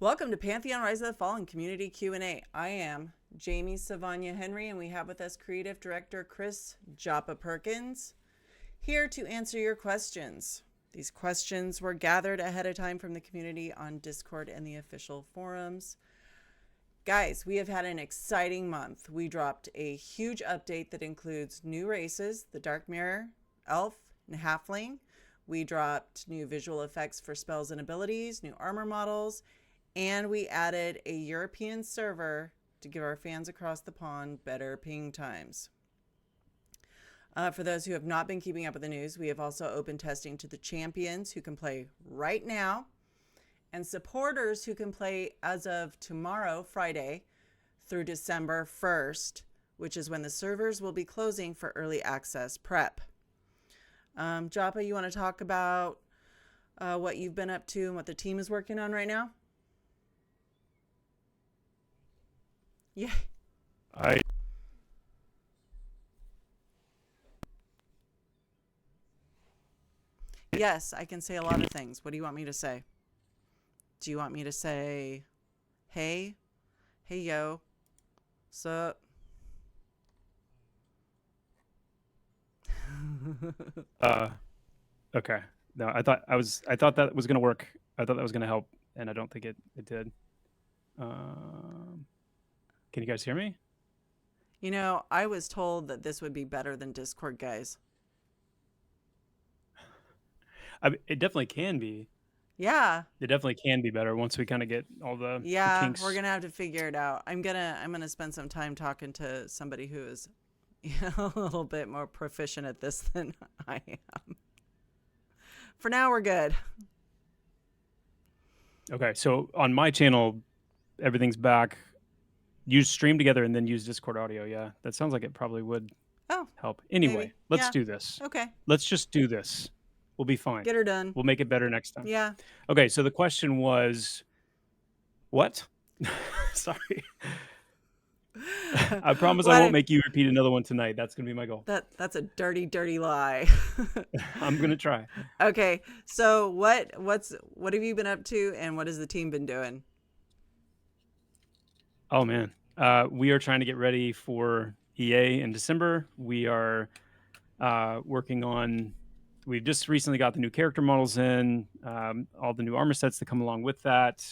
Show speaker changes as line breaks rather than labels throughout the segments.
Welcome to Pantheon Rise of the Fallen Community Q&A. I am Jamie Savanja Henry, and we have with us Creative Director Chris Joppa Perkins here to answer your questions. These questions were gathered ahead of time from the community on Discord and the official forums. Guys, we have had an exciting month. We dropped a huge update that includes new races, the Dark Mirror, Elf, and Halfling. We dropped new visual effects for spells and abilities, new armor models, and we added a European server to give our fans across the pond better ping times. For those who have not been keeping up with the news, we have also opened testing to the champions who can play right now and supporters who can play as of tomorrow, Friday, through December 1st, which is when the servers will be closing for early access prep. Joppa, you want to talk about what you've been up to and what the team is working on right now? Yeah. Yes, I can say a lot of things. What do you want me to say? Do you want me to say, hey, yo, sup?
Okay. No, I thought that was gonna work. I thought that was gonna help, and I don't think it did. Can you guys hear me?
You know, I was told that this would be better than Discord, guys.
It definitely can be.
Yeah.
It definitely can be better once we kind of get all the kinks.
We're gonna have to figure it out. I'm gonna spend some time talking to somebody who is a little bit more proficient at this than I am. For now, we're good.
Okay, so on my channel, everything's back. Use Stream together and then use Discord audio. Yeah, that sounds like it probably would help. Anyway, let's do this.
Okay.
Let's just do this. We'll be fine.
Get her done.
We'll make it better next time.
Yeah.
Okay, so the question was, what? Sorry. I promise I won't make you repeat another one tonight. That's going to be my goal.
That's a dirty, dirty lie.
I'm going to try.
Okay, so what have you been up to, and what has the team been doing?
Oh, man. We are trying to get ready for EA in December. We are working on... We've just recently got the new character models in, all the new armor sets that come along with that.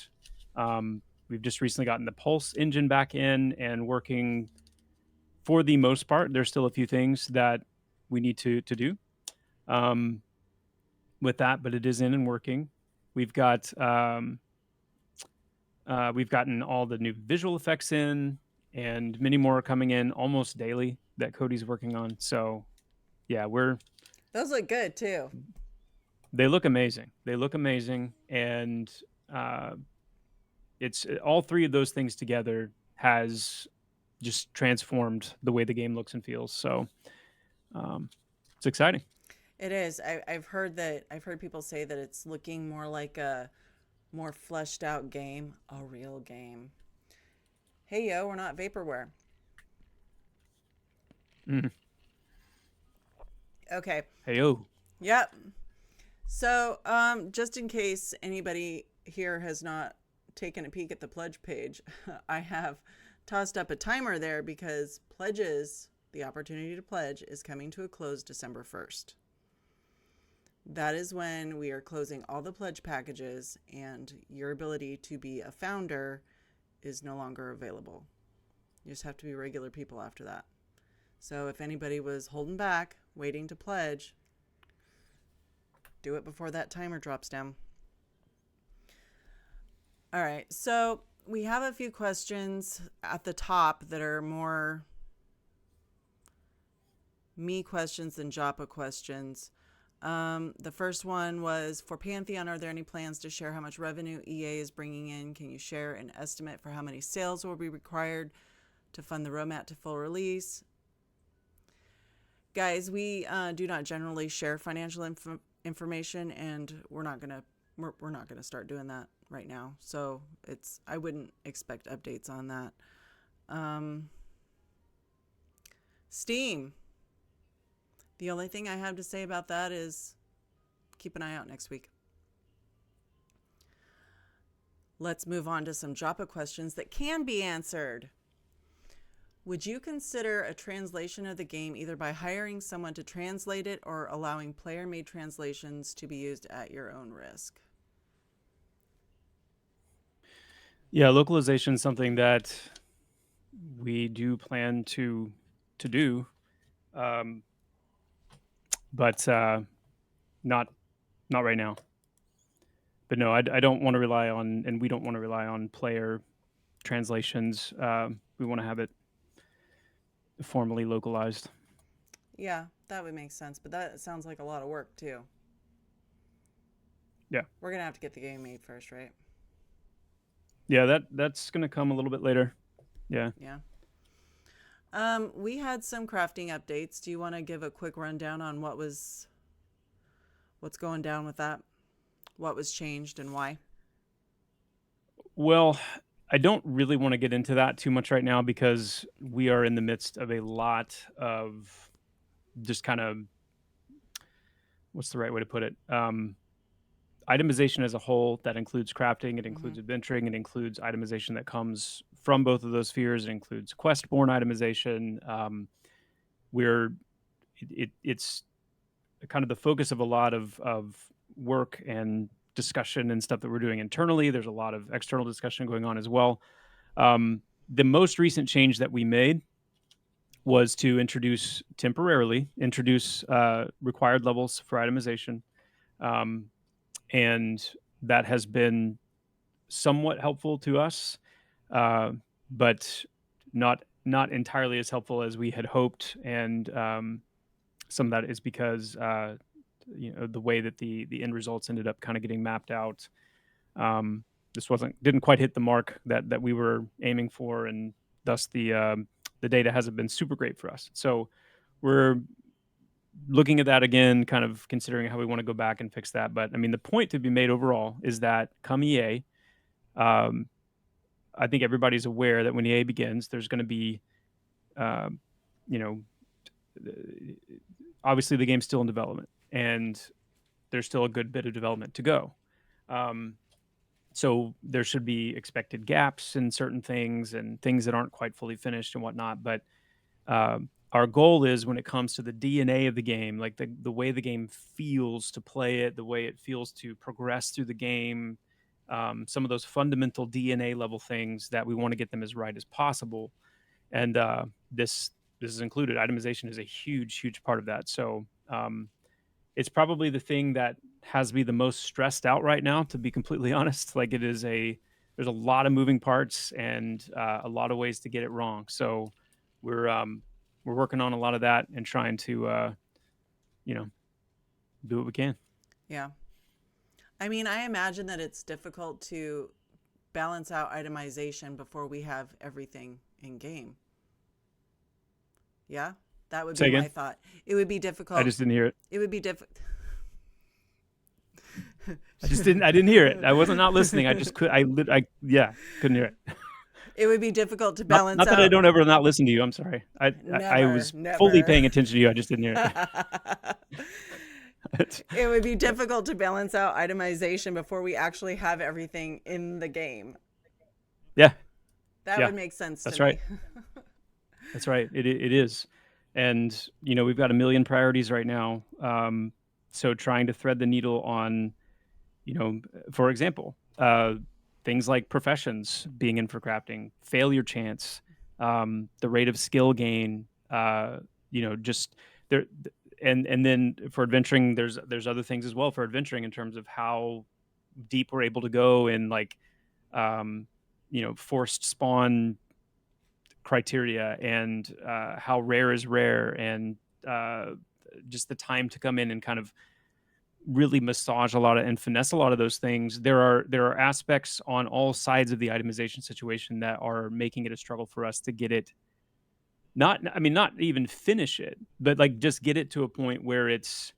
We've just recently gotten the Pulse engine back in and working for the most part. There's still a few things that we need to do with that, but it is in and working. We've got we've gotten all the new visual effects in, and many more are coming in almost daily that Cody's working on. So yeah,
those look good too.
They look amazing. And it's all three of those things together has just transformed the way the game looks and feels. So it's exciting.
It is. I've heard people say that it's looking more like a more fleshed out game, a real game. Hey yo, we're not vaporware. Okay.
Hey yo.
Yep. So just in case anybody here has not taken a peek at the pledge page, I have tossed up a timer there because the opportunity to pledge is coming to a close December 1st. That is when we are closing all the pledge packages, and your ability to be a founder is no longer available. You just have to be regular people after that. So if anybody was holding back, waiting to pledge, do it before that timer drops down. All right, so we have a few questions at the top that are more me questions than Joppa questions. The first one was, for Pantheon, are there any plans to share how much revenue EA is bringing in? Can you share an estimate for how many sales will be required to fund the roadmap to full release? Guys, we do not generally share financial information, and we're not gonna start doing that right now. So I wouldn't expect updates on that. Steam. The only thing I have to say about that is keep an eye out next week. Let's move on to some Joppa questions that can be answered. Would you consider a translation of the game either by hiring someone to translate it or allowing player-made translations to be used at your own risk?
Yeah, localization is something that we do plan to do, um, but not right now. But no, I don't want to rely on, and we don't want to rely on player translations. We want to have it formally localized.
Yeah, that would make sense, but that sounds like a lot of work too.
Yeah,
We're going to have to get the game made first, right?
yeah, that's gonna come a little bit later. Yeah.
Yeah. We had some crafting updates. Do you want to give a quick rundown on what's going down with that? What was changed and why?
Well, I don't really want to get into that too much right now because we are in the midst of a lot of just kind of, what's the right way to put it? Itemization as a whole, that includes crafting, it includes adventuring, it includes itemization that comes from both of those spheres, it includes quest-borne itemization. It's kind of the focus of a lot of work and discussion and stuff that we're doing internally. There's a lot of external discussion going on as well. The most recent change that we made was to temporarily introduce required levels for itemization. And that has been somewhat helpful to us, but not entirely as helpful as we had hoped. And some of that is because the way that the end results ended up kind of getting mapped out. This didn't quite hit the mark that we were aiming for, and thus the data hasn't been super great for us. So we're looking at that again, kind of considering how we want to go back and fix that. But I mean, the point to be made overall is that come EA, I think everybody's aware that when EA begins, there's going to be, you know, obviously the game's still in development, and there's still a good bit of development to go. So there should be expected gaps in certain things and things that aren't quite fully finished and whatnot. But our goal is, when it comes to the DNA of the game, like the way the game feels to play it, the way it feels to progress through the game, some of those fundamental DNA level things, that we want to get them as right as possible. And this is included. Itemization is a huge part of that. So it's probably the thing that has me the most stressed out right now, to be completely honest. Like, there's a lot of moving parts and a lot of ways to get it wrong. So we're working on a lot of that and trying to do what we can.
Yeah. I mean, I imagine that it's difficult to balance out itemization before we have everything in game. Yeah, that would
Say
be my
again?
thought. It would be difficult.
I just didn't hear it.
It would be difficult.
I didn't hear it. I wasn't not listening. I just couldn't hear it.
It would be difficult to
Not,
balance
not that
out.
I don't ever not listen to you. I'm sorry. I was fully paying attention to you. I just didn't hear it.
It would be difficult to balance out itemization before we actually have everything in the game.
Yeah.
That would make sense to
That's
me.
right. That's right. It is. And, we've got a million priorities right now. So trying to thread the needle on, for example, things like professions being in for crafting, failure chance, the rate of skill gain, just there. And then for adventuring, there's other things as well for adventuring, in terms of how deep we're able to go in, like, forced spawn criteria, and how rare is rare, and just the time to come in and kind of really massage a lot of and finesse a lot of those things. There are aspects on all sides of the itemization situation that are making it a struggle for us to get it, not even finish it, but like just get it to a point where it's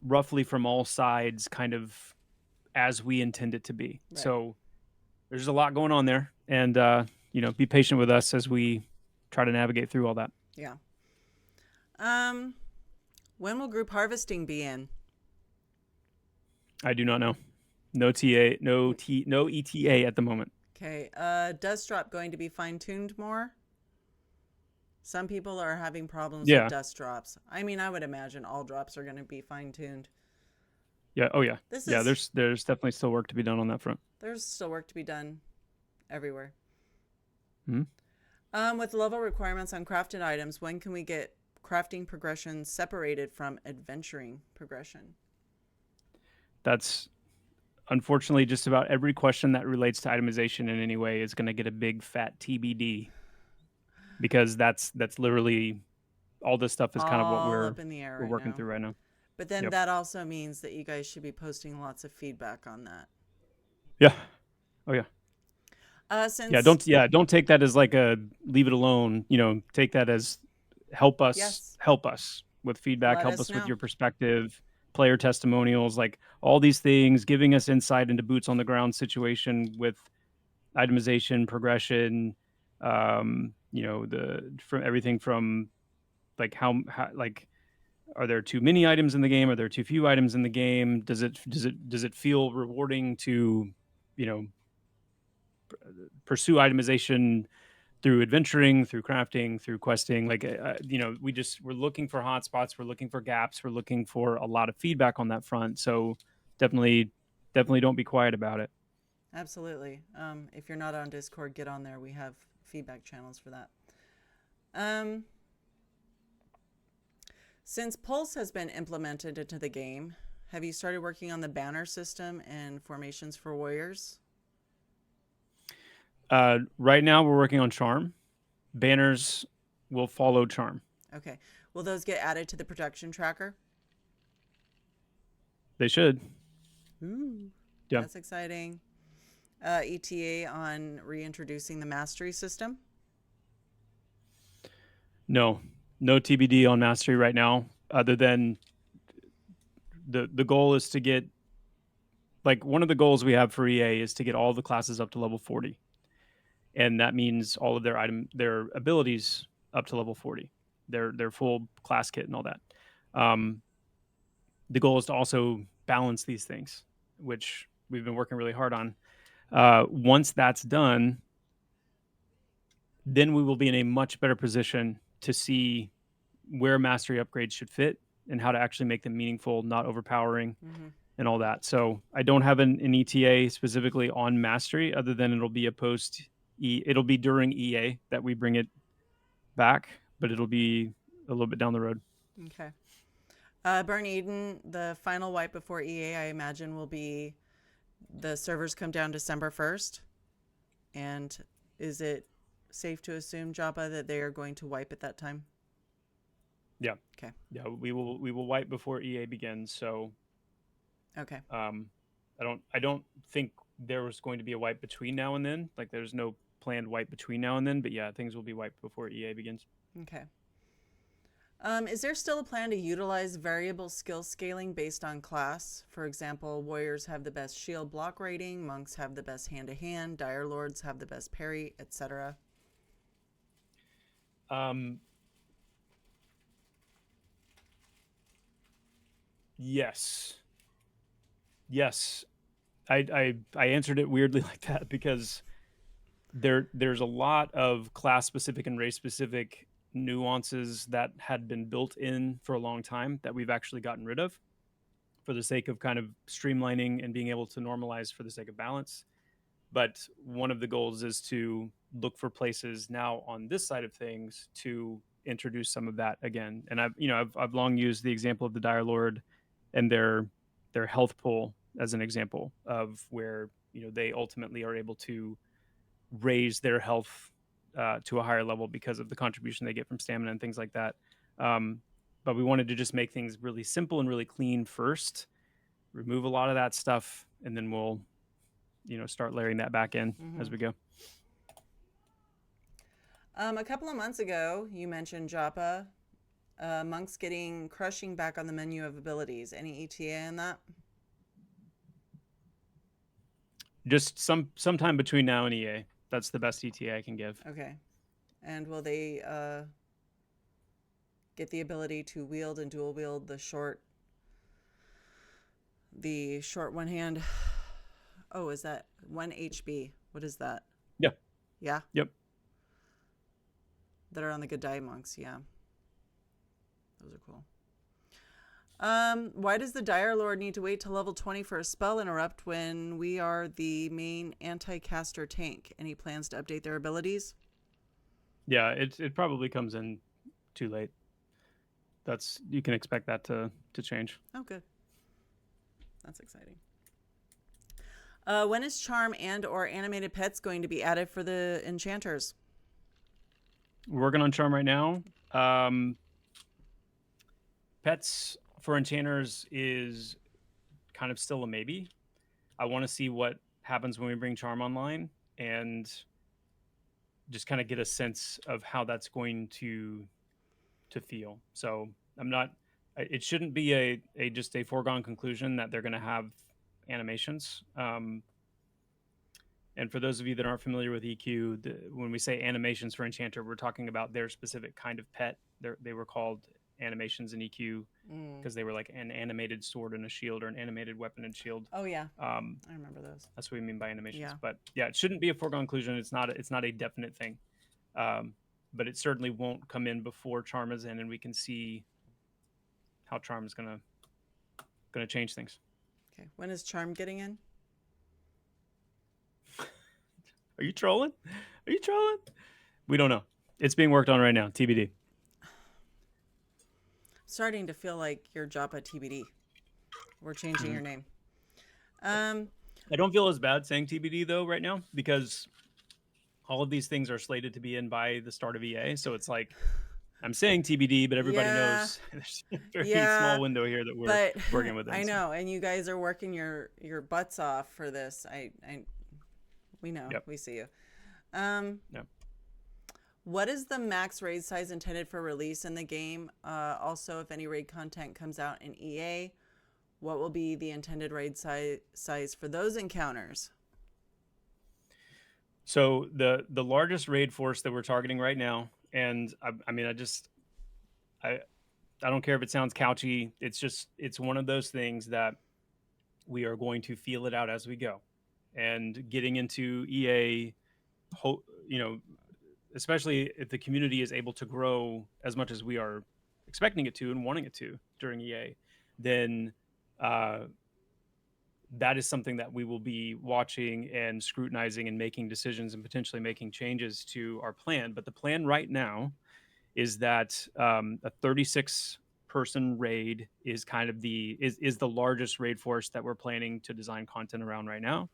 roughly from all sides kind of as we intend it to be.
Right.
So there's a lot going on there, and be patient with us as we try to navigate through all that.
Yeah. When will group harvesting be in?
I do not know. No TA, no ETA at the moment.
Okay. Dust drop going to be fine tuned more? Some people are having problems with
Yeah,
dust drops. I mean, I would imagine all drops are going to be fine tuned.
yeah, oh yeah,
This
yeah.
is
There's definitely still work to be done on that front.
There's still work to be done everywhere.
Hmm.
With level requirements on crafted items, when can we get crafting progression separated from adventuring progression?
That's unfortunately just about every question that relates to itemization in any way is going to get a big fat TBD because that's literally all this stuff is kind of what
All up in the air
we're
right
working
now.
through right now.
But then
Yep.
that also means that you guys should be posting lots of feedback on that.
Yeah. Oh yeah.
Since
Don't take that as like a leave it alone. Take that as
Yes,
help us with feedback,
let
help
us
us with
know.
your perspective, player testimonials, like all these things, giving us insight into boots on the ground situation with itemization, progression, the from everything from like how like are there too many items in the game? Are there too few items in the game? Does it feel rewarding to, you know, pursue itemization through adventuring, through crafting, through questing? Like, we're looking for hotspots, we're looking for gaps, we're looking for a lot of feedback on that front. So definitely, definitely don't be quiet about it.
Absolutely. If you're not on Discord, get on there. We have feedback channels for that. Um, since Pulse has been implemented into the game, have you started working on the banner system and formations for warriors?
Right now, we're working on charm. Banners will follow charm.
Okay. Will those get added to the production tracker?
They should.
Ooh,
Yeah.
that's exciting. ETA on reintroducing the mastery system?
No, no TBD on mastery right now. Other than the goal is to get, like, one of the goals we have for EA is to get all the classes up to level 40, and that means all of their abilities up to level 40, their full class kit and all that. Um, the goal is to also balance these things, which we've been working really hard on. Once that's done, then we will be in a much better position to see where mastery upgrades should fit and how to actually make them meaningful, not overpowering,
Mm-hmm.
and all that. So I don't have an ETA specifically on mastery, other than it'll be it'll be during EA that we bring it back, but it'll be a little bit down the road.
Okay. Burn Eden, the final wipe before EA, I imagine, will be the servers come down December 1st. And is it safe to assume, Joppa, that they are going to wipe at that time?
Yeah,
Okay.
yeah, we will wipe before EA begins. So
Okay.
um, I don't think there was going to be a wipe between now and then. Like, there's no planned wipe between now and then. But yeah, things will be wiped before EA begins.
Okay. Is there still a plan to utilize variable skill scaling based on class? For example, warriors have the best shield block rating, monks have the best hand to hand, dire lords have the best parry, etc.
Um, yes, yes. I answered it weirdly like that because there's a lot of class specific and race specific nuances that had been built in for a long time that we've actually gotten rid of for the sake of kind of streamlining and being able to normalize for the sake of balance. But one of the goals is to look for places now on this side of things to introduce some of that again. And I've long used the example of the Dire Lord and their health pool as an example of where they ultimately are able to raise their health to a higher level because of the contribution they get from stamina and things like that. Um, but we wanted to just make things really simple and really clean first, remove a lot of that stuff, and then we'll start layering that back in
Mm-hmm.
as we go.
A couple of months ago, you mentioned Joppa. Monks getting crushing back on the menu of abilities. Any ETA in that?
Just sometime between now and EA. That's the best ETA I can give.
Okay. And will they get the ability to wield and dual wield the short one hand Oh, is that 1 HB? What is that?
Yeah.
Yeah,
Yep.
that are on the Good Die monks. Yeah, those are cool. Why does the Dire Lord need to wait till level 20 for a spell interrupt when we are the main anti-caster tank? Any plans to update their abilities?
Yeah, it probably comes in too late. You can expect that to change.
Oh, good. That's exciting. When is charm and or animated pets going to be added for the enchanters?
We're working on charm right now. Pets for enchanters is kind of still a maybe. I want to see what happens when we bring charm online and just kind of get a sense of how that's going to feel. So I'm not. It shouldn't be a just a foregone conclusion that they're going to have animations. And for those of you that aren't familiar with EQ, when we say animations for enchanter, we're talking about their specific kind of pet. They were called animations in EQ because they were like an animated sword and a shield or an animated weapon and shield.
Oh yeah, I remember those.
That's what we mean by animations.
Yeah.
But yeah, it shouldn't be a foregone conclusion. It's not a definite thing. But it certainly won't come in before charm is in, and we can see how charm is gonna change things.
Okay, when is charm getting in?
Are you trolling? Are you trolling? We don't know. It's being worked on right now. TBD.
Starting to feel like you're Joppa TBD. We're changing your name.
I don't feel as bad saying TBD though right now because all of these things are slated to be in by the start of EA. So it's like I'm saying TBD, but everybody knows there's a very small window here that we're working with.
I know, and you guys are working your butts off for this. We know. Yep. We see you.
Yep.
What is the max raid size intended for release in the game? Also, if any raid content comes out in EA, what will be the intended raid size for those encounters?
So the largest raid force that we're targeting right now, and I don't care if it sounds couchy. It's one of those things that we are going to feel it out as we go. And getting into EA, especially if the community is able to grow as much as we are expecting it to and wanting it to during EA, then that is something that we will be watching and scrutinizing and making decisions and potentially making changes to our plan. But the plan right now is that a 36-person raid is kind of the largest raid force that we're planning to design content around right now.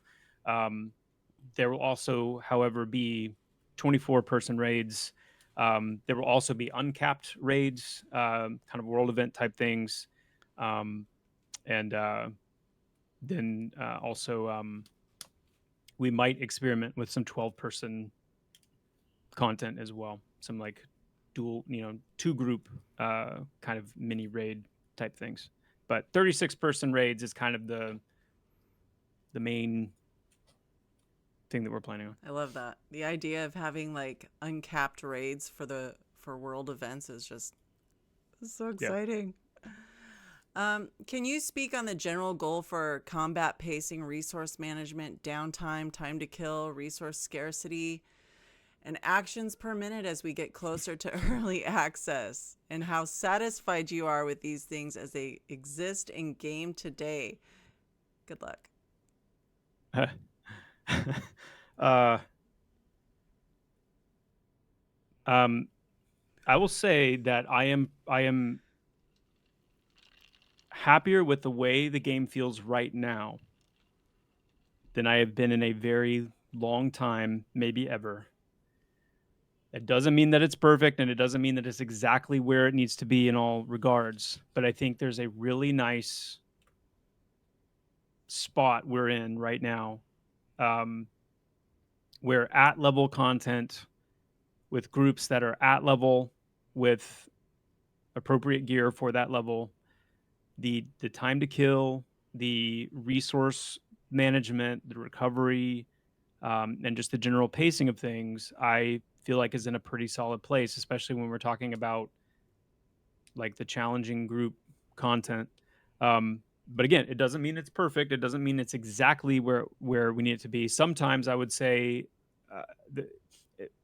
There will also, however, be 24-person raids. There will also be uncapped raids, kind of world event type things, and then also we might experiment with some 12-person content as well. Some like dual, 2-group kind of mini raid type things. But 36-person raids is kind of the main thing that we're planning on.
I love that. The idea of having like uncapped raids for world events is just so exciting. Yeah. Can you speak on the general goal for combat pacing, resource management, downtime, time to kill, resource scarcity, and actions per minute as we get closer to early access, and how satisfied you are with these things as they exist in game today? Good luck.
I will say that I am happier with the way the game feels right now than I have been in a very long time, maybe ever. It doesn't mean that it's perfect, and it doesn't mean that it's exactly where it needs to be in all regards, but I think there's a really nice spot we're in right now, where at level content with groups that are at level with appropriate gear for that level, the time to kill, the resource management, the recovery, and just the general pacing of things, I feel like is in a pretty solid place, especially when we're talking about like the challenging group content. but again, it doesn't mean it's perfect. It doesn't mean it's exactly where we need it to be. Sometimes I would say uh, the,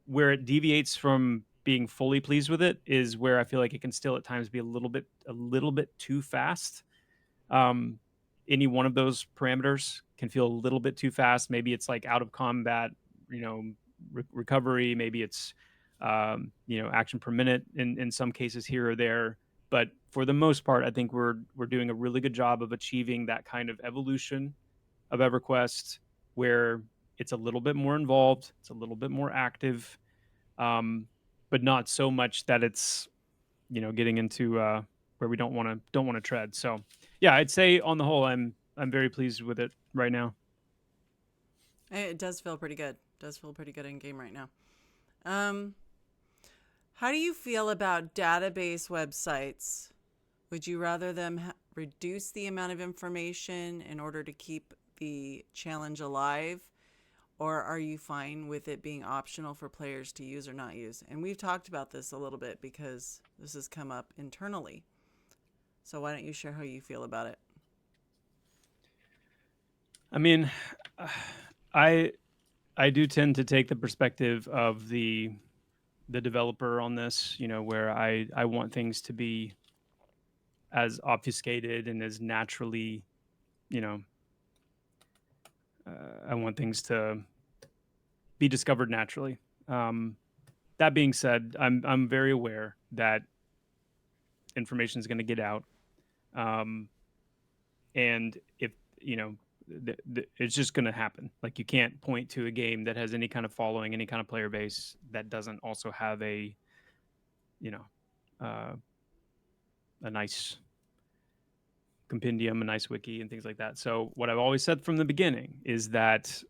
where it deviates from being fully pleased with it is where I feel like it can still at times be a little bit too fast. um, any one of those parameters can feel a little bit too fast. Maybe it's like out of combat, you know, recovery. Maybe it's, action per minute in some cases here or there. But for the most part, I think we're doing a really good job of achieving that kind of evolution of EverQuest where it's a little bit more involved, it's a little bit more active, um, but not so much that it's getting into where we don't want to tread. So yeah, I'd say on the whole, I'm very pleased with it right now.
It does feel pretty good. Does feel pretty good in game right now. Um, how do you feel about database websites? Would you rather them reduce the amount of information in order to keep the challenge alive? Or are you fine with it being optional for players to use or not use? And we've talked about this a little bit because this has come up internally. So why don't you share how you feel about it?
I mean, I I do tend to take the perspective of the developer on this, where I want things to be as obfuscated and as naturally, you know, I want things to be discovered naturally. Um, that being said, I'm very aware that information is going to get out. Um, and if you know it's just going to happen. Like, you can't point to a game that has any kind of following, any kind of player base that doesn't also have you know uh, a nice compendium, a nice wiki, and things like that. So what I've always said from the beginning is that,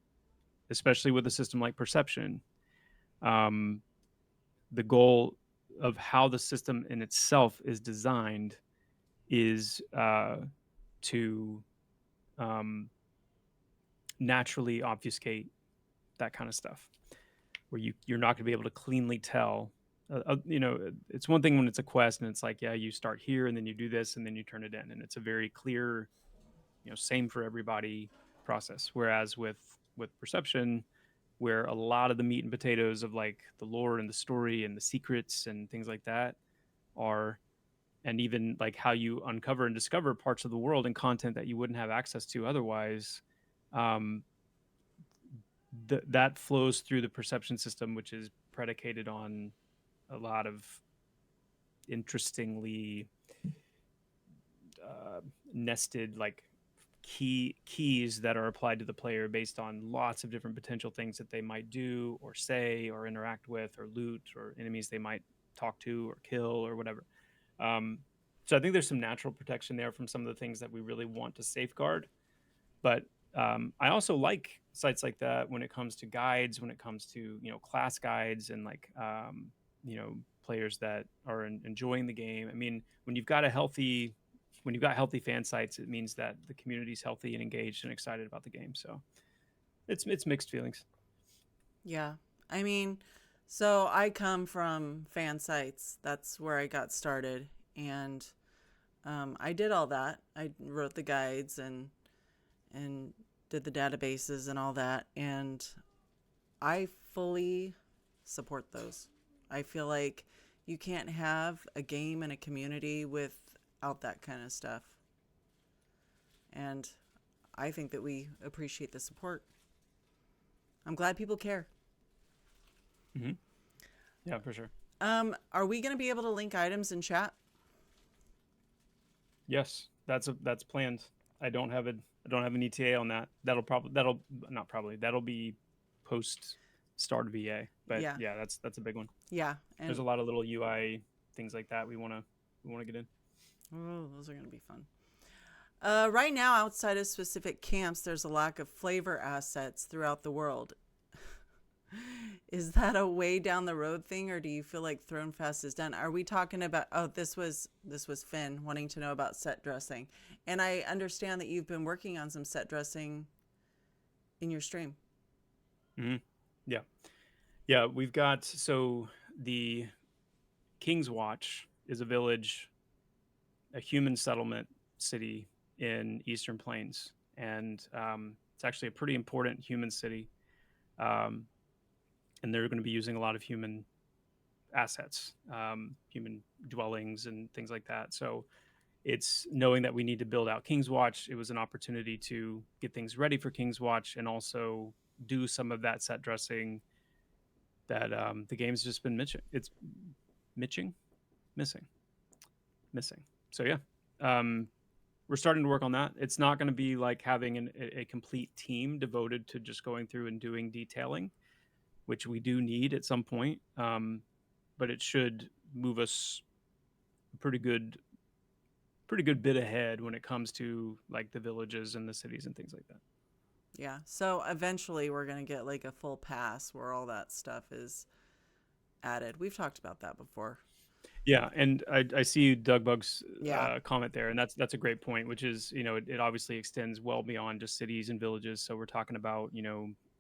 especially with a system like Perception, um, the goal of how the system in itself is designed is to um, naturally obfuscate that kind of stuff, where you're not going to be able to cleanly tell. It's one thing when it's a quest and it's like, yeah, you start here and then you do this and then you turn it in, and it's a very clear, same for everybody process. Whereas with Perception, where a lot of the meat and potatoes of like the lore and the story and the secrets and things like that are, and even like how you uncover and discover parts of the world and content that you wouldn't have access to otherwise, um, that flows through the perception system, which is predicated on a lot of interestingly uh, nested like keys that are applied to the player based on lots of different potential things that they might do or say or interact with or loot or enemies they might talk to or kill or whatever. Um, so I think there's some natural protection there from some of the things that we really want to safeguard. But I also like sites like that when it comes to guides, when it comes to class guides and like players that are enjoying the game. I mean, when you've got healthy fan sites, it means that the community's healthy and engaged and excited about the game. So it's mixed feelings.
Yeah. I mean, so I come from fan sites. That's where I got started. And I did all that. I wrote the guides and did the databases and all that. And I fully support those. I feel like you can't have a game and a community without that kind of stuff. And I think that we appreciate the support. I'm glad people care.
Hmm. Yeah, for sure.
Are we going to be able to link items in chat?
Yes, that's planned. I don't have an ETA on that. That'll not probably that'll be post start of EA. But
Yeah,
yeah, that's a big one.
yeah,
There's
and
a lot of little UI things like that we want to get in.
oh, those are going to be fun. Right now, outside of specific camps, there's a lack of flavor assets throughout the world. Is that a way down the road thing, or do you feel like Throne Fest is done? Are we talking about? Oh, this was Finn wanting to know about set dressing, and I understand that you've been working on some set dressing in your stream.
Hmm. Yeah, yeah. We've got so the King's Watch is a village, a human settlement city in Eastern Plains, and it's actually a pretty important human city, um, and they're going to be using a lot of human assets, human dwellings, and things like that. So it's knowing that we need to build out King's Watch. It was an opportunity to get things ready for King's Watch and also do some of that set dressing that the game's just been missing, missing. So yeah, we're starting to work on that. It's not going to be like having a complete team devoted to just going through and doing detailing, which we do need at some point. But it should move us a pretty good bit ahead when it comes to like the villages and the cities and things like that.
Yeah. So eventually we're going to get like a full pass where all that stuff is added. We've talked about that before.
Yeah, and I see Doug Bug's
Yeah.
comment there, and that's a great point, which is, it obviously extends well beyond just cities and villages. So we're talking about,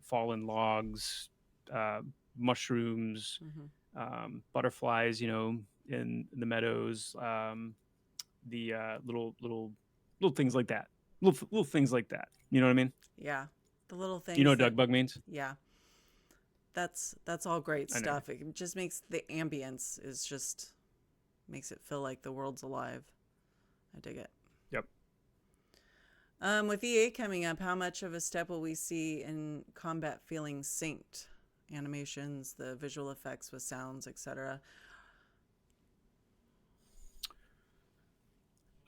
fallen logs, uh, mushrooms, butterflies, in the meadows, the little things like that, little things like that. You know what I mean?
Yeah. The little
Do you know
things
what
that,
Doug Bug means?
yeah, that's all great
I know.
stuff. It just makes the ambience is just makes it feel like the world's alive. I dig it.
Yep.
With EA coming up, how much of a step will we see in combat feeling synced? Animations, the visual effects with sounds, etc.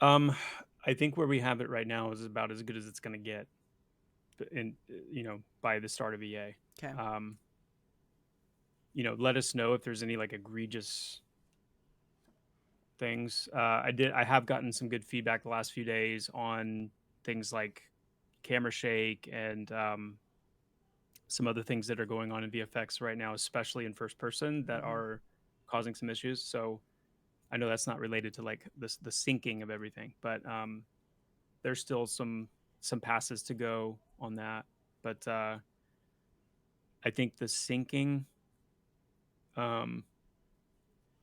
I think where we have it right now is about as good as it's going to get, in by the start of EA.
Okay.
Let us know if there's any like egregious things. I have gotten some good feedback the last few days on things like camera shake and some other things that are going on in VFX right now, especially in first person, that are causing some issues. So I know that's not related to like the syncing of everything, but there's still some passes to go on that. But I think the syncing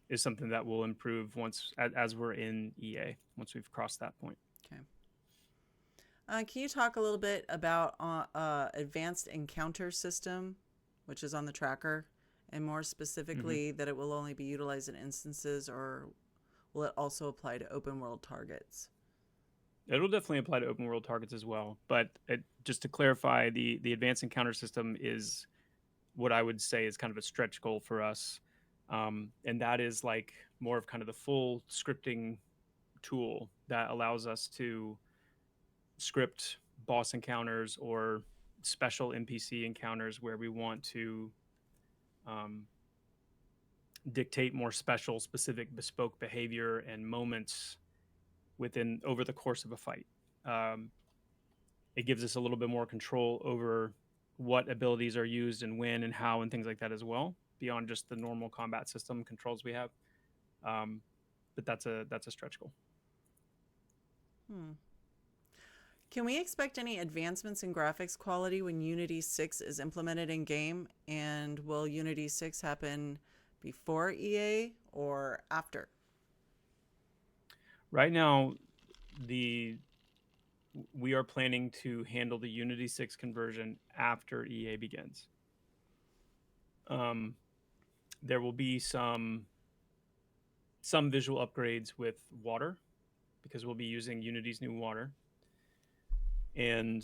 is something that will improve once as we're in EA, once we've crossed that point.
Okay. Can you talk a little bit about advanced encounter system, which is on the tracker, and more specifically that it will only be utilized in instances, or will it also apply to open world targets?
It'll definitely apply to open world targets as well. But just to clarify, the advanced encounter system is what I would say is kind of a stretch goal for us. And that is like more of kind of the full scripting tool that allows us to script boss encounters or special NPC encounters where we want to dictate more special, specific, bespoke behavior and moments over the course of a fight. It gives us a little bit more control over what abilities are used and when and how and things like that as well, beyond just the normal combat system controls we have. But that's a stretch goal.
Can we expect any advancements in graphics quality when Unity 6 is implemented in game? And will Unity 6 happen before EA or after?
Right now, we are planning to handle the Unity 6 conversion after EA begins. There will be some visual upgrades with water because we'll be using Unity's new water. And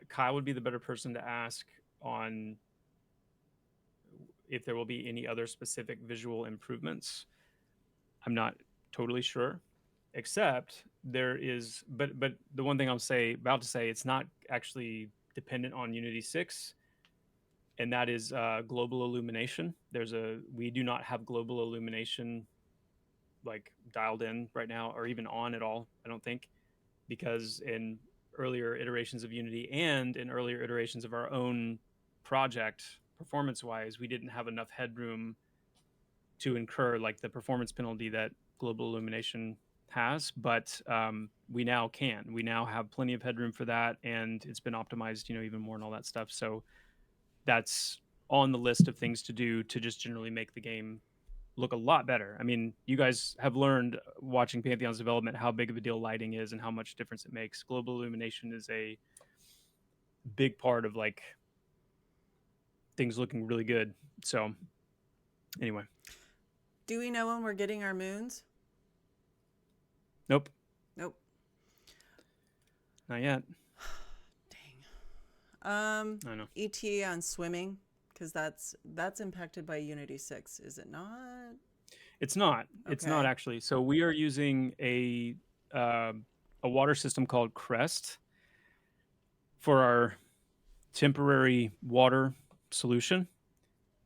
Kyle would be the better person to ask on if there will be any other specific visual improvements. I'm not totally sure, except there is, but the one thing I'm about to say, it's not actually dependent on Unity 6, and that is global illumination. We do not have global illumination like dialed in right now, or even on at all, I don't think, because in earlier iterations of Unity and in earlier iterations of our own project, performance-wise, we didn't have enough headroom to incur like the performance penalty that global illumination has, but we now can. We now have plenty of headroom for that, and it's been optimized, even more and all that stuff. So that's on the list of things to do to just generally make the game look a lot better. I mean, you guys have learned watching Pantheon's development how big of a deal lighting is and how much difference it makes. Global illumination is a big part of like things looking really good. So anyway,
Do we know when we're getting our moons?
nope,
Nope.
not yet.
Dang.
I know.
ETA on swimming, because that's impacted by Unity 6, is it not?
It's not. It's not
Okay.
actually. So we are using a water system called Crest for our temporary water solution.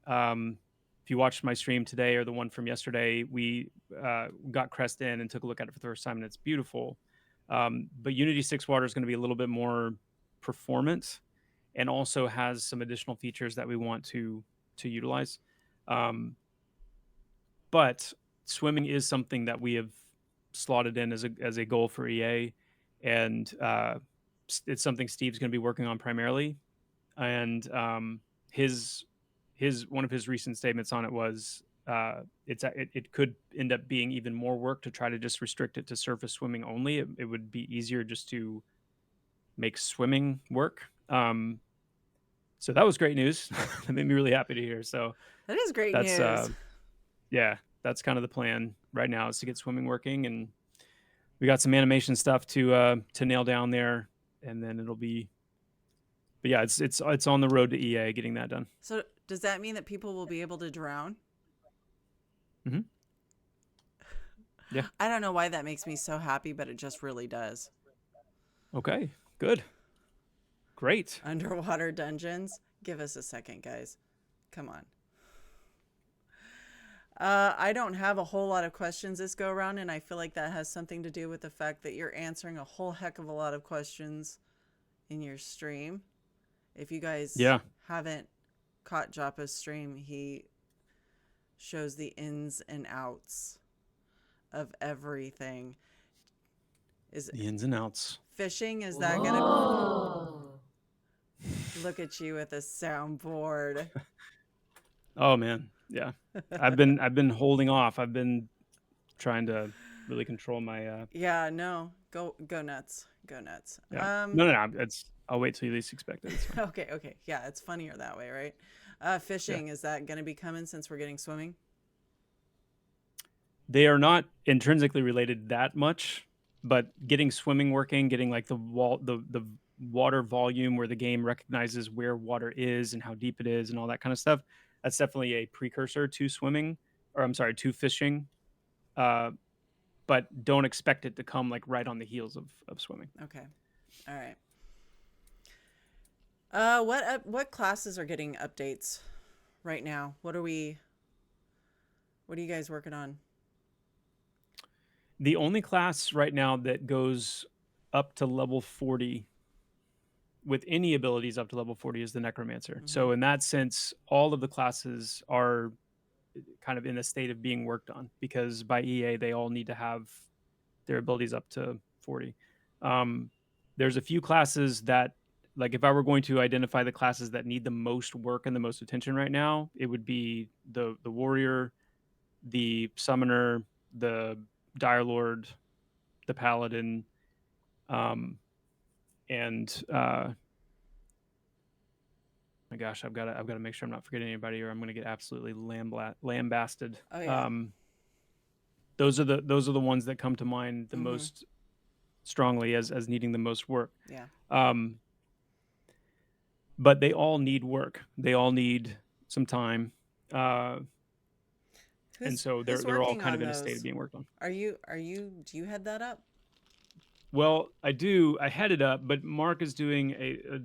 If you watched my stream today or the one from yesterday, we got Crest in and took a look at it for the first time, and it's beautiful. But Unity 6 water is going to be a little bit more performant and also has some additional features that we want to utilize. But swimming is something that we have slotted in as a goal for EA, and it's something Steve's going to be working on primarily. And his one of his recent statements on it was it could end up being even more work to try to just restrict it to surface swimming only. It would be easier just to make swimming work. So that was great news. That made me really happy to hear. So
That is great
that's
news.
yeah, that's kind of the plan right now, is to get swimming working, and we got some animation stuff to nail down there, and then it'll be. But yeah, it's on the road to EA getting that done.
So does that mean that people will be able to drown?
Mm-hmm. Yeah.
I don't know why that makes me so happy, but it just really does.
Okay. Good. Great.
Underwater dungeons. Give us a second, guys. Come on. I don't have a whole lot of questions this go around, and I feel like that has something to do with the fact that you're answering a whole heck of a lot of questions in your stream. If you guys haven't caught Joppa's stream, he shows the ins and outs of everything. Is
the ins and outs.
Fishing, is that gonna look at you with a soundboard?
Oh man, yeah. I've been holding off. I've been trying to really control my
Yeah, no. Go nuts. Go nuts.
yeah. No. I'll wait till you least expect it.
Okay. Yeah, it's funnier that way, right? Fishing, is that gonna be coming since we're getting swimming?
They are not intrinsically related that much, but getting swimming working, getting like the water volume where the game recognizes where water is and how deep it is and all that kind of stuff, that's definitely a precursor to swimming, or I'm sorry, to fishing. But don't expect it to come like right on the heels of swimming.
Okay. All right. What classes are getting updates right now? What are you guys working on?
The only class right now that goes up to level 40 with any abilities up to level 40 is the Necromancer. Mm-hmm. So in that sense, all of the classes are kind of in a state of being worked on, because by EA, they all need to have their abilities up to 40. There's a few classes that, like, if I were going to identify the classes that need the most work and the most attention right now, it would be the Warrior, the Summoner, the Dire Lord, the Paladin, and my gosh, I've got to make sure I'm not forgetting anybody, or I'm going to get absolutely lambasted.
Oh yeah.
Those are the ones that come to mind the most strongly as needing the most work.
Yeah.
But they all need work. They all need some time. And so they're all kind of in a state of being worked on.
Do you head that up?
Well, I do. I head it up, but Mark is doing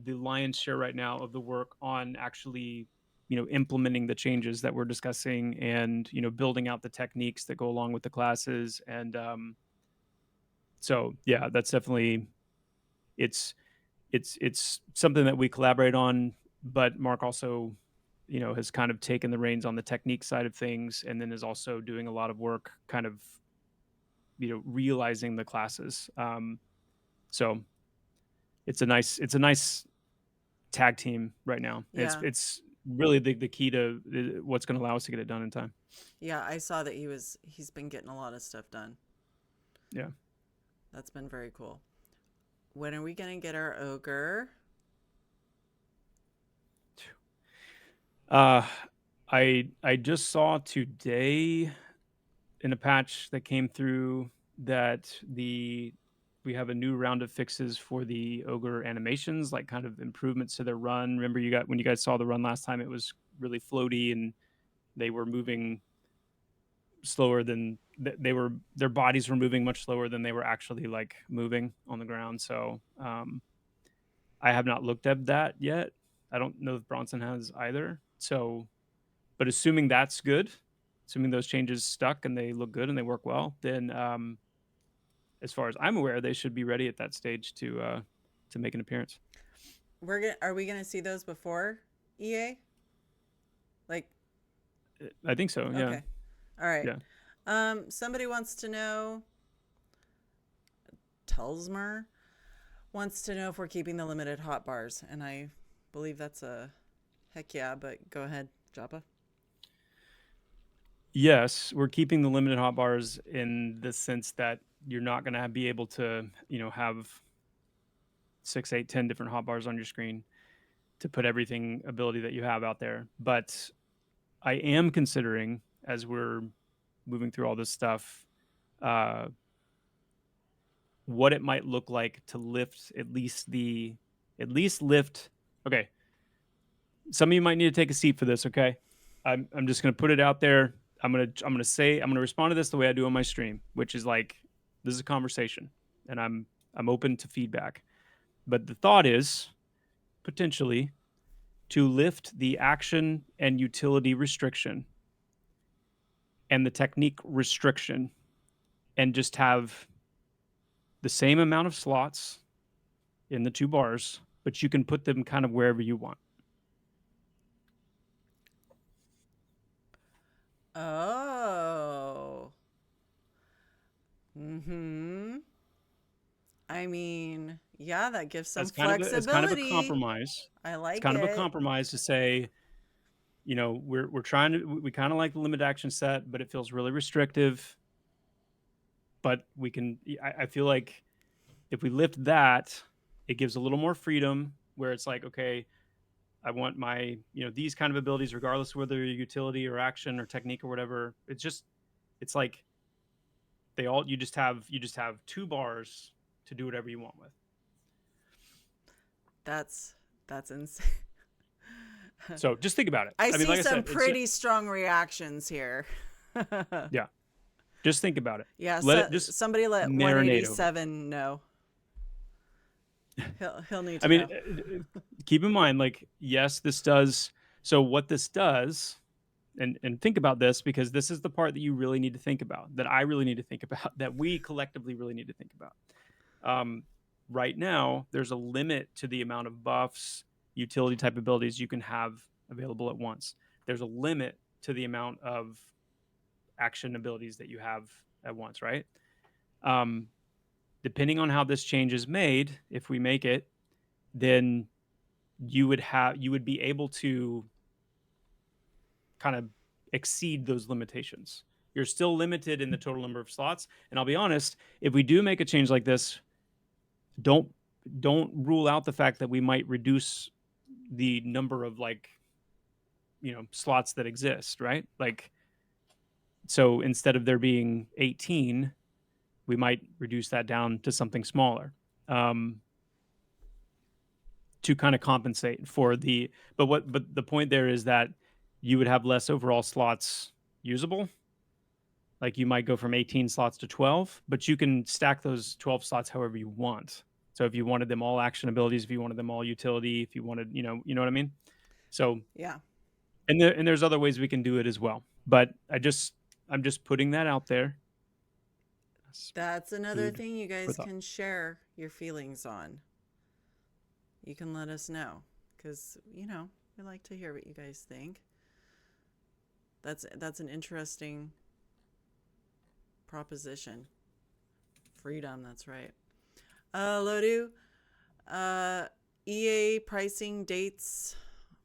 the lion's share right now of the work on actually, implementing the changes that we're discussing, and building out the techniques that go along with the classes. And so yeah, that's definitely it's something that we collaborate on. But Mark also, has kind of taken the reins on the technique side of things, and then is also doing a lot of work kind of realizing the classes. So it's a nice tag team right now.
Yeah.
It's really the key to what's going to allow us to get it done in time.
Yeah, I saw that he's been getting a lot of stuff done.
Yeah.
That's been very cool. When are we gonna get our ogre?
Uh, I just saw today in a patch that came through that we have a new round of fixes for the ogre animations, like kind of improvements to their run. Remember, when you guys saw the run last time, it was really floaty and they were moving slower than their bodies were moving much slower than they were actually like moving on the ground. So I have not looked at that yet. I don't know if Bronson has either. So, but assuming that's good, assuming those changes stuck and they look good and they work well, then as far as I'm aware, they should be ready at that stage to make an appearance.
Are we gonna see those before EA? Like,
I think so. Yeah.
okay, all right.
Yeah.
Somebody wants to know. Telsmer wants to know if we're keeping the limited hot bars, and I believe that's a heck yeah. But go ahead, Joppa.
Yes, we're keeping the limited hotbars in the sense that you're not going to be able to, have 6, 8, 10 different hotbars on your screen to put everything ability that you have out there. But I am considering, as we're moving through all this stuff, uh, what it might look like to lift at least lift. Okay, some of you might need to take a seat for this. Okay, I'm just going to put it out there. I'm gonna respond to this the way I do on my stream, which is like, this is a conversation, and I'm open to feedback. But the thought is potentially to lift the action and utility restriction and the technique restriction and just have the same amount of slots in the two bars, but you can put them kind of wherever you want.
Oh. Mm-hmm. I mean, yeah, that gives some
It's kind of a
flexibility.
compromise.
I
It's
like
kind of a
it.
compromise to say, we're trying to, we kind of like the limited action set, but it feels really restrictive. But I feel like if we lift that, it gives a little more freedom where it's like, okay, I want my, these kind of abilities, regardless of whether they're utility or action or technique or whatever. It's like you just have two bars to do whatever you want with.
That's that's insane.
So just think about it.
I
I mean,
see
like I
some
said,
pretty strong reactions here.
yeah, just think about it.
Yeah,
Let
so
it just
somebody let
marinate over it.
187 know. He'll need
I
to
mean,
know.
keep in mind, like, yes, this does. So what this does, and think about this, because this is the part that you really need to think about, that I really need to think about, that we collectively really need to think about. Um, right now, there's a limit to the amount of buffs, utility type abilities you can have available at once. There's a limit to the amount of action abilities that you have at once, right? Um, depending on how this change is made, if we make it, then you would be able to kind of exceed those limitations. You're still limited in the total number of slots. And I'll be honest, if we do make a change like this, don't don't rule out the fact that we might reduce the number of slots that exist, right? Like, so instead of there being 18, we might reduce that down to something smaller. To kind of compensate for but the point there is that you would have less overall slots usable. Like, you might go from 18 slots to 12, but you can stack those 12 slots however you want. So if you wanted them all action abilities, if you wanted them all utility, if you wanted, you know what I mean? So,
Yeah.
and there's other ways we can do it as well. But I'm just putting that out there.
That's another
Food
thing you
for
guys
thought.
can share your feelings on. You can let us know because, we like to hear what you guys think. That's an interesting proposition. Freedom, that's right. Lodu, EA pricing, dates,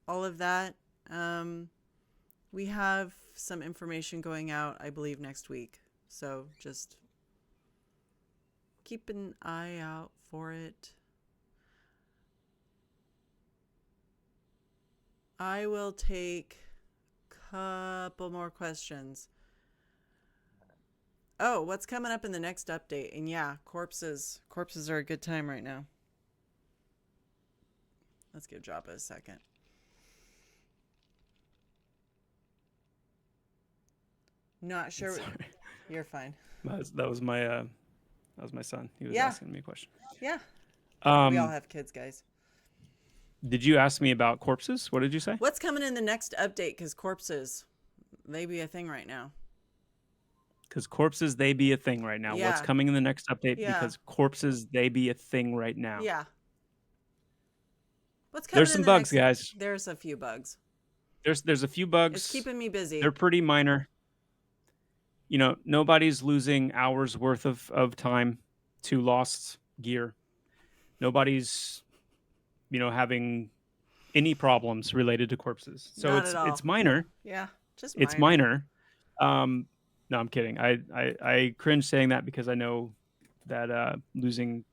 all of that. We have some information going out, I believe, next week. So just keep an eye out for it. I will take a couple more questions. Oh, what's coming up in the next update? And yeah, corpses. Corpses are a good time right now. Let's give Joppa a second. Not sure.
Sorry.
You're fine.
That was my son. He was
Yeah.
asking me a question.
Yeah. We all
Um,
have kids, guys.
did you ask me about corpses? What did you say?
What's coming in the next update? Because corpses, they be a thing right now.
Because corpses, they be a thing right now.
Yeah.
What's coming in the next update?
Yeah.
Because corpses, they be a thing right now.
Yeah. What's coming
There's some bugs, guys.
There's a few bugs.
There's a few bugs.
It's keeping me busy.
They're pretty minor. You know, nobody's losing hours worth of time to lost gear. Nobody's, you know, having any problems related to corpses. So
Not at all.
it's minor.
Yeah, just minor.
It's minor. No, I'm kidding. I cringe saying that because I know that losing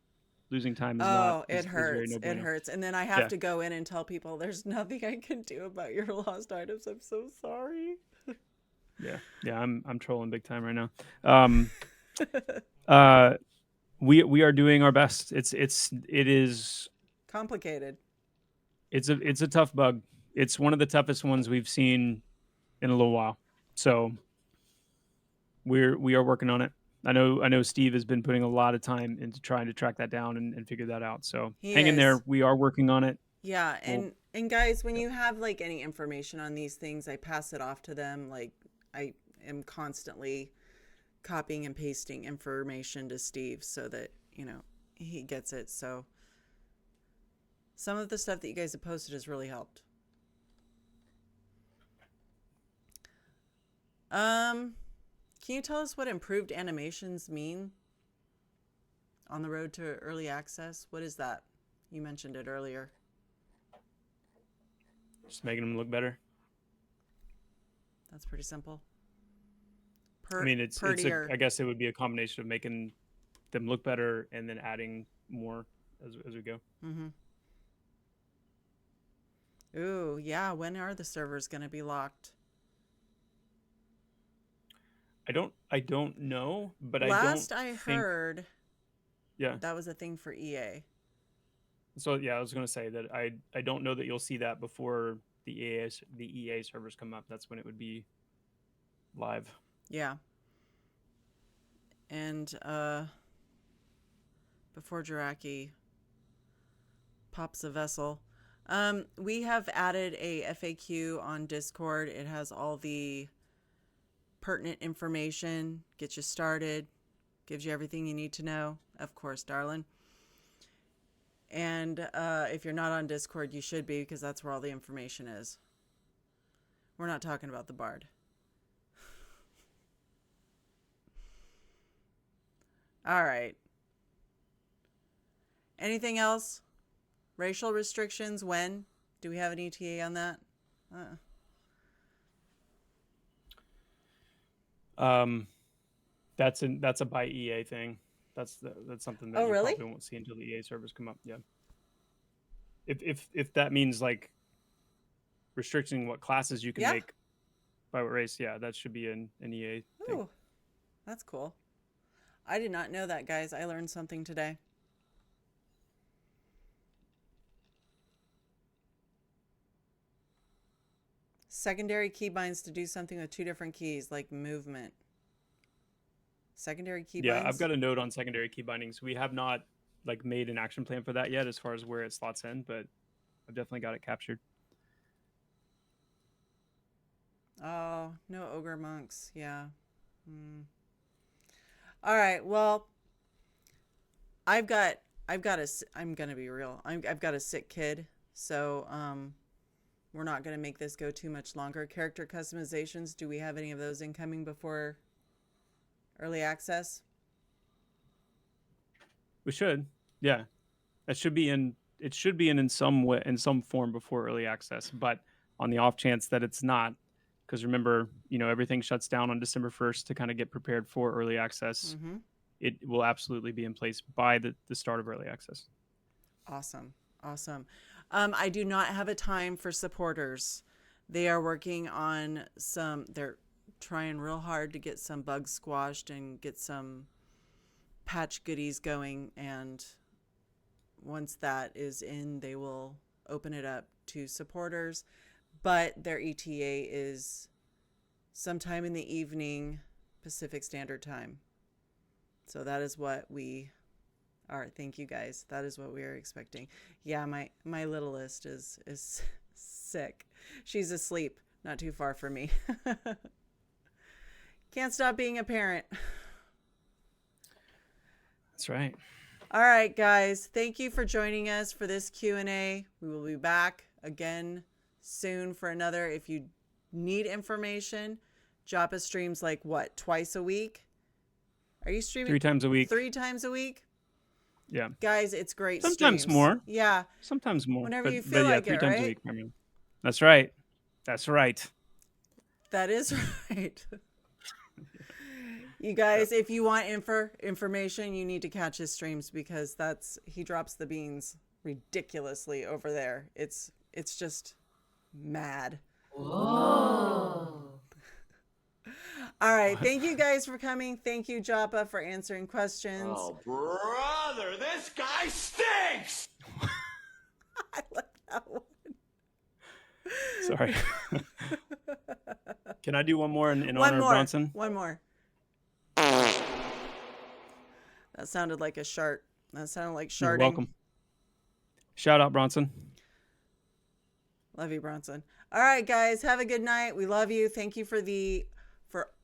time is not.
It hurts.
It
hurts. And then I have to go in and tell people there's nothing I can do about your lost items. I'm so sorry.
Yeah, I'm trolling big time right now. We are doing our best. It is
complicated.
It's a tough bug. It's one of the toughest ones we've seen in a little while. So we are working on it. I know Steve has been putting a lot of time into trying to track that down and figure that out. So hang in there. We are working on it.
Yeah, and guys, when you have like any information on these things, I pass it off to them. Like I am constantly copying and pasting information to Steve so that, you know, he gets it. So some of the stuff that you guys have posted has really helped. Can you tell us what improved animations mean on the road to early access? What is that? You mentioned it earlier.
Just making them look better.
That's pretty simple.
I mean, I guess it would be a combination of making them look better and then adding more as we go.
Mm-hmm. Ooh, yeah. When are the servers going to be locked?
I don't know, but
Last I heard,
yeah,
that was a thing for EA.
So yeah, I was going to say that I don't know that you'll see that before the EA servers come up. That's when it would be live.
Yeah. And before Jiraki pops a vessel, we have added a FAQ on Discord. It has all the pertinent information, gets you started, gives you everything you need to know. Of course, darling. And if you're not on Discord, you should be, because that's where all the information is. We're not talking about the Bard. All right. Anything else? Racial restrictions, when? Do we have an ETA on that?
That's a by EA thing. That's something that you probably won't see until the EA servers come up. Yeah. If that means like restricting what classes you can make by what race, yeah, that should be an EA thing.
Ooh, that's cool. I did not know that, guys. I learned something today. Secondary keybinds to do something with two different keys, like movement. Secondary keybinds?
Yeah, I've got a note on secondary key bindings. We have not like made an action plan for that yet as far as where it slots in, but I've definitely got it captured.
Oh, no ogre monks. Yeah. All right. Well, I'm going to be real. I've got a sick kid. So, we're not going to make this go too much longer. Character customizations. Do we have any of those incoming before early access?
We should. Yeah. It should be in some way, in some form before early access, but on the off chance that it's not. Because remember, everything shuts down on December 1st to kind of get prepared for early access.
Mm-hmm.
It will absolutely be in place by the start of early access.
Awesome. I do not have a time for supporters. They are working on they're trying real hard to get some bugs squashed and get some patch goodies going. And once that is in, they will open it up to supporters. But their ETA is sometime in the evening, Pacific Standard Time. So that is what we are. Thank you guys. That is what we are expecting. Yeah, my littlest is sick. She's asleep, not too far from me. Can't stop being a parent.
That's right.
All right, guys. Thank you for joining us for this Q&A. We will be back again soon for another. If you need information, Joppa streams like what, twice a week? Are you streaming
3 times a week?
3 times a week?
Yeah.
Guys, it's great.
Sometimes
streams.
more.
Yeah.
Sometimes more.
Whenever you feel like
3
it,
times
right?
a week. Primarily. That's right. That's right.
That is right. You guys, if you want information, you need to catch his streams because he drops the beans ridiculously over there. It's just mad.
Whoa.
All right. Thank you guys for coming. Thank you, Joppa, for answering questions.
Oh, brother, this guy stinks!
I like that one.
Sorry. Can I do one more in
One
honor
more.
of Bronson?
One more. That sounded like a shart. That sounded like sharding.
You're welcome. Shout out, Bronson.
Love you, Bronson. All right, guys. Have a good night. We love you. Thank you for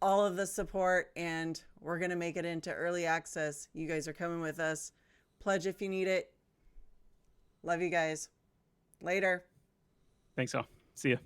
all of the support, and we're going to make it into early access. You guys are coming with us. Pledge if you need it. Love you guys. Later.
Thanks all. See ya.